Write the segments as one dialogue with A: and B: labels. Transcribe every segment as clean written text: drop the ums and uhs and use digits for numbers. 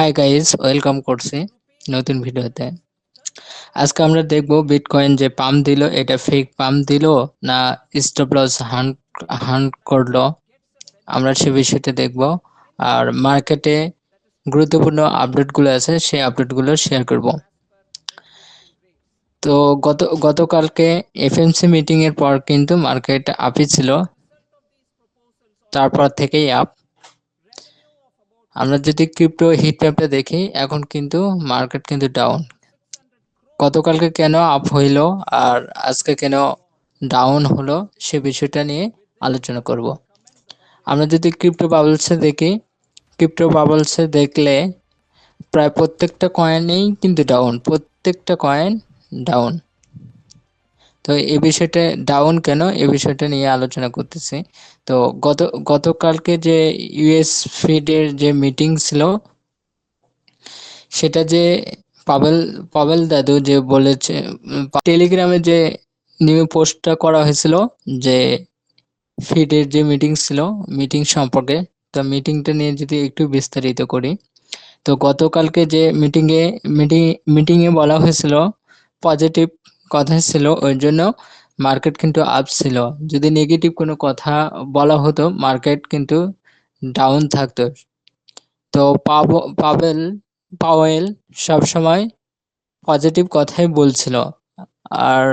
A: Hi guys, welcome করছি নতুন ভিডিওতে। আজকে আমরা দেখব বিটকয়েন যে পাম্প দিল, এটা ফেক পাম্প দিল না স্টপ লস হান্ট করলো। আমরা সে বিষয়টা দেখব। আর মার্কেটে গুরুত্বপূর্ণ আপডেটগুলো আছে, সেই আপডেটগুলো শেয়ার করব। তো গতকালকে এফএমসি মিটিং এর পর কিন্তু মার্কেট আপই ছিল, তারপর থেকেই আপ। আমরা যদি ক্রিপ্টো হিট ম্যাপটা দেখি, এখন কিন্তু মার্কেট কিন্তু ডাউন। গতকালকে কেন আপ হইলো আর আজকে কেন ডাউন হলো, সে বিষয়টা নিয়ে আলোচনা করব। আমরা যদি ক্রিপ্টো বাবলসে দেখি, ক্রিপ্টো বাবলসে দেখলে প্রায় প্রত্যেকটা কয়েনেই কিন্তু ডাউন, প্রত্যেকটা কয়েন ডাউন। তো এই বিষয়টা ডাউন কেন, এই বিষয়টা নিয়ে আলোচনা করতেছি। তো গতকালকে যে ইউএস ফেডের যে মিটিং ছিল, সেটা যে পাবেল পাবেল দাদু যে বলেছে, টেলিগ্রামে যে নিউ পোস্টটা করা হয়েছিল যে ফিডের যে মিটিং ছিল, মিটিং সম্পর্কে। তো মিটিংটা নিয়ে যদি একটু বিস্তারিত করি, তো গতকালকে যে মিটিং এ বলা হয়েছিল পজিটিভ কথা ছিল, ওই জন্য মার্কেট কিন্তু আপ ছিল। যদি নেগেটিভ কোনো কথা বলা হতো, মার্কেট কিন্তু ডাউন থাকতো। তো পাওয়েল সবসময় পজিটিভ কথাই বলছিল। আর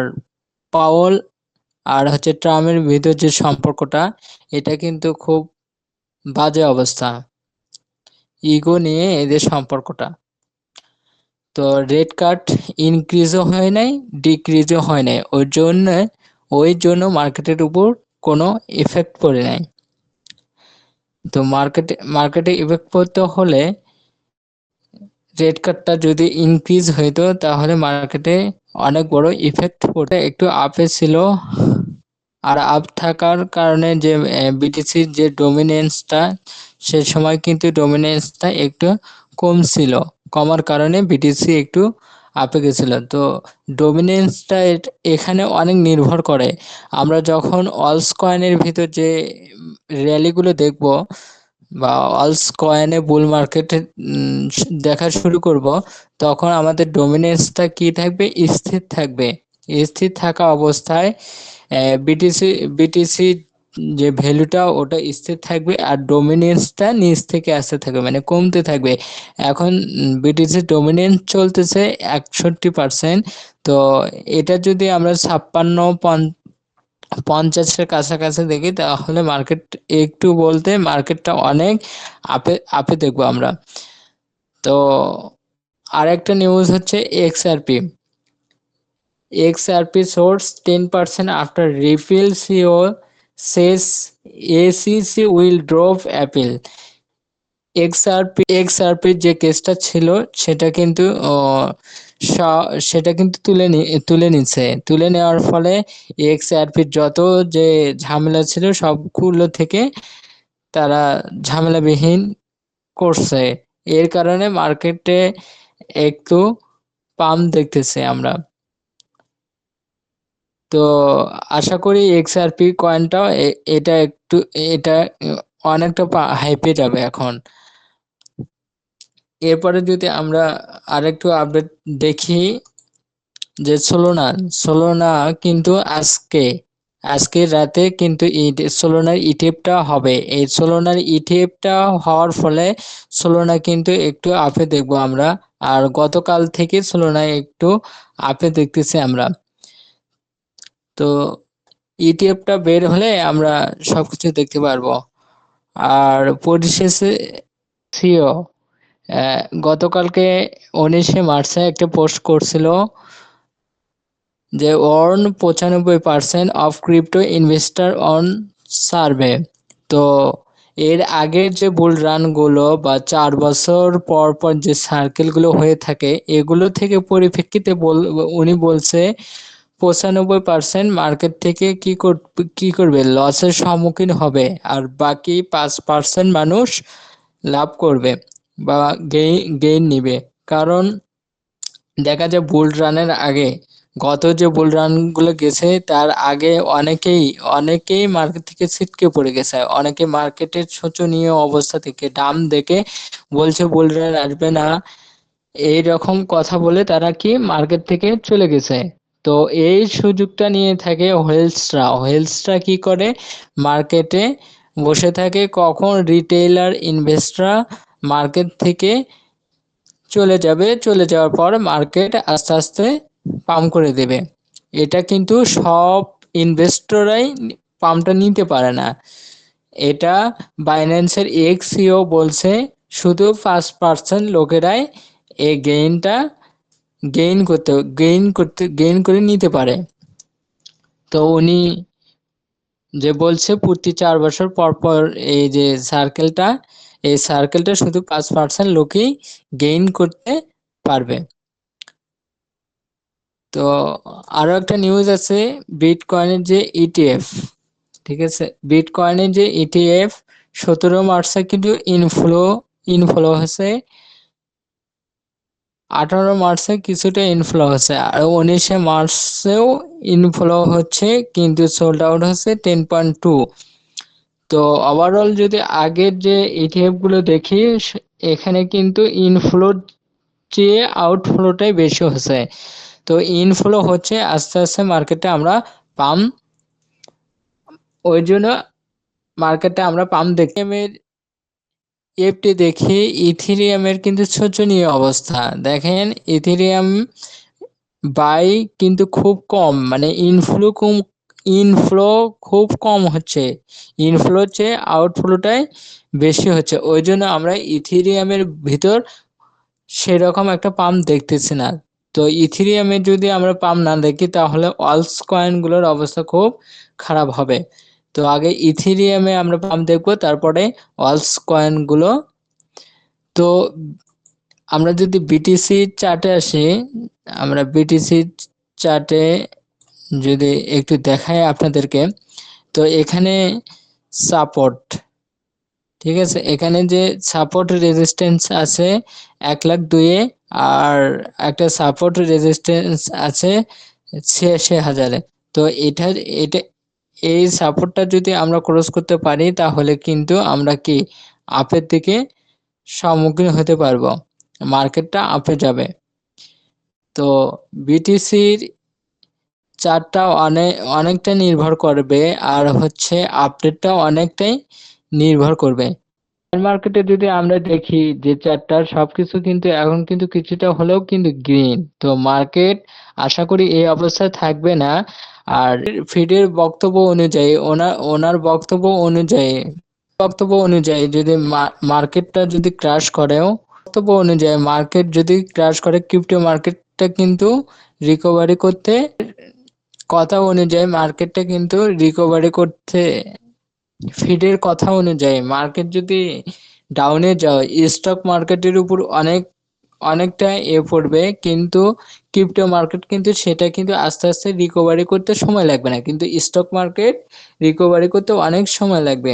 A: পাওয়েল আর ট্রাম্পের ভিতর যে সম্পর্কটা, এটা কিন্তু খুব বাজে অবস্থা। ইগো নিয়ে এদের সম্পর্কটা। তো রেট কাট ইনক্রিজও হয় নাই, ডিক্রিজও হয় নাই, ওই জন্য মার্কেটের উপর কোনো ইফেক্ট পড়ে নাই। তো মার্কেটে ইফেক্ট পড়তে হলে রেট কাটটা যদি ইনক্রিজ হইতো, তাহলে মার্কেটে অনেক বড় ইফেক্ট পড়ে। একটু আপে ছিল, আর আপ থাকার কারণে যে বিটিসির যে ডমিনেন্সটা, সে সময় কিন্তু ডমিনেন্সটা একটু কম ছিল। কমার কারণে বিটিসি একটু আপে গেছিল। তো ডমিনেন্সটা এখানে অনেক নির্ভর করে। আমরা যখন অলস কয়েনের ভিতর যে র্যালিগুলো দেখব, বা অলস কয়েনে বুল মার্কেট দেখা শুরু করব, তখন আমাদের ডমিনেন্সটা কি থাকবে? স্থির থাকবে। স্থির থাকা অবস্থায় বিটিসি বিটিসি যে ভ্যালুটা, ওটা স্থির থাকবে, আর ডমিনেন্সটা নিচ থেকে আসতে থাকবে, মানে কমতে থাকবে। এখন বিটিসি ডমিনেন্স চলতেছে 61%। তো এটা যদি আমরা 56-50-এর কাছাকাছি দেখি, তাহলে মার্কেট একটু বলতে মার্কেটটা অনেক আপে আপে দেখবো আমরা। তো আরেকটা নিউজ হচ্ছে XRP. XRP soars 10% after Ripple CEO says ACC will drop Apple. XRP যে কেসটা ছিল, সেটা কিন্তু সেটা কিন্তু তুলে নিচ্ছে। তুলে নেওয়ার ফলে XRP যত যে ঝামেলা ছিল, সবগুলো থেকে তারা ঝামেলাবিহীন করছে। এর কারণে মার্কেটে একটু পাম্প দেখতেছি আমরা। তো আশা করি এক্সআরপি কয়েনটাও এটা অনেকটা হাইপে যাবে এখন। এরপরে যদি আমরা আরেকটু আপডেট দেখি, যে সোলোনা কিন্তু আজকে রাতে কিন্তু সোলোনার ইটিএফটা হবে। এই সোলোনার ইটিএফটা হওয়ার ফলে সোলোনা কিন্তু একটু আপে দেখবো আমরা। আর গতকাল থেকে সোলোনায় একটু আপে দেখতেছি আমরা। তো ইটিএফটা বের হলে আমরা সবকিছু দেখতে পারবো। আর পরিশেষে সিও গতকালকে 19 মার্চে একটা পোস্ট করছিল যে worn 95% of crypto investor on survey. তো এর আগের যে বুল রান গুলো বা 4 বছর পর পর যে সার্কেল গুলো হয়ে থাকে, এগুলো থেকে পরিপ্রেক্ষিতে উনি বলছে 95% মার্কেট থেকে কি করবে, লসের সম্মুখীন হবে, আর বাকি 5% মানুষ লাভ করবে বা গেইন নিবে। কারণ দেখা যায় বুল রানের আগে গত যে বুল রান গুলো গেছে তার আগে অনেকেই মার্কেট থেকে ছিটকে পড়ে গেছে, অনেকে মার্কেটের শোচনীয় অবস্থা থেকে দাম দেখে বলছে বুল রান আসবে না, এই রকম কথা বলে তারা কি মার্কেট থেকে চলে গেছে। তো এই সুযোগটা নিয়ে থাকে হোয়েলসরা কি করে, মার্কেটে বসে থাকে কখন রিটেইলার ইনভেস্টররা মার্কেট থেকে চলে যাওয়ার পর মার্কেট আস্তে আস্তে পাম্প করে দেবে। এটা কিন্তু সব ইনভেস্টররাই পাম্পটা নিতে পারে না। এটা বাইন্যান্সের এক্স সিইও বলছে শুধু 5% লোকেরাই এই গেইন করে নিতে পারে। তো উনি যে বলছে প্রতি 4 বছর পর পর এই যে সার্কেলটা শুধু 5% লোকই গেইন করতে পারবে। তো আরো একটা নিউজ আছে, বিটকয়েনের যে ইটিএফ, ঠিক আছে, বিটকয়েনের যে ইটিএফ 17 মার্চে কিন্তু ইনফ্লো হয়েছে, 18 মার্চে কিছুটা ইনফ্লো হচ্ছে, আর 19 মার্চেও ইনফ্লো হচ্ছে, কিন্তু সোল্ড আউট হচ্ছে 10.2। তো ওভারঅল যদি আগের যে ইটিএফ গুলো দেখি, এখানে কিন্তু ইনফ্লোর চেয়ে আউটফ্লোটাই বেশি হচ্ছে। তো ইনফ্লো হচ্ছে, আস্তে আস্তে মার্কেটে আমরা পাম, ওই জন্য মার্কেটে আমরা পাম দেখি। এফটি দেখি, ইথিরিয়ামের কিন্তু শোচনীয় অবস্থা। দেখেন ইথিরিয়াম বাই কিন্তু খুব কম, মানে ইনফ্লো খুব কম হচ্ছে, ইনফ্লোর চেয়ে আউটফ্লোটাই বেশি হচ্ছে। ওই জন্য আমরা ইথিরিয়ামের ভিতর সেরকম একটা পাম্প দেখতেছি না। তো ইথিরিয়ামে যদি আমরা পাম্প না দেখি তাহলে অলস কয়েন গুলোর অবস্থা খুব খারাপ হবে। তো আগে ইথিরিয়ামে আমরা পাম্প দেখবো, তারপরে অলস কয়েন গুলো। তো আমরা যদি বিটিসি চার্টে আসি, আমরা বিটিসি চার্টে যদি একটু দেখাই আপনাদেরকে, তো এখানে সাপোর্ট, ঠিক আছে, এখানে যে সাপোর্ট রেজিস্ট্যান্স আছে 1,02,000-এ, আর একটা সাপোর্ট রেজিস্ট্যান্স আছে 86,000-এ। তো এটা এই সাপোর্টটা যদি আমরা ক্রস করতে পারি তাহলে কিন্তু আমরা কি আপের দিকে সম্মুখীন হতে পারবো, মার্কেটটা আপে যাবে। তো বিটিসির চার্টটা অনেকটা নির্ভর করবে, আর হচ্ছে আপডেটটাও অনেকটাই নির্ভর করবে। মার্কেটে যদি আমরা দেখি যে চার্টটার সবকিছু কিন্তু এখন কিন্তু কিছুটা হলেও কিন্তু গ্রিন। তো মার্কেট আশা করি এই অবস্থায় থাকবে না। আর ফিডের বক্তব্য অনুযায়ী, ওনার বক্তব্য অনুযায়ী যদি মার্কেটটা যদি ক্র্যাশ করেও, বক্তব্য অনুযায়ী মার্কেট যদি ক্র্যাশ করে, ক্রিপ্টো মার্কেটটা কিন্তু রিকভারি করতে, কথা অনুযায়ী মার্কেটটা কিন্তু রিকভারি করতে, ফিডের কথা অনুযায়ী মার্কেট যদি ডাউনে যায়, স্টক মার্কেটের উপর অনেকটা পড়বে, কিন্তু ক্রিপ্টো মার্কেট কিন্তু সেটা কিন্তু আস্তে আস্তে রিকভারি করতে সময় লাগবে না, কিন্তু স্টক মার্কেট রিকভারি করতে অনেক সময় লাগবে।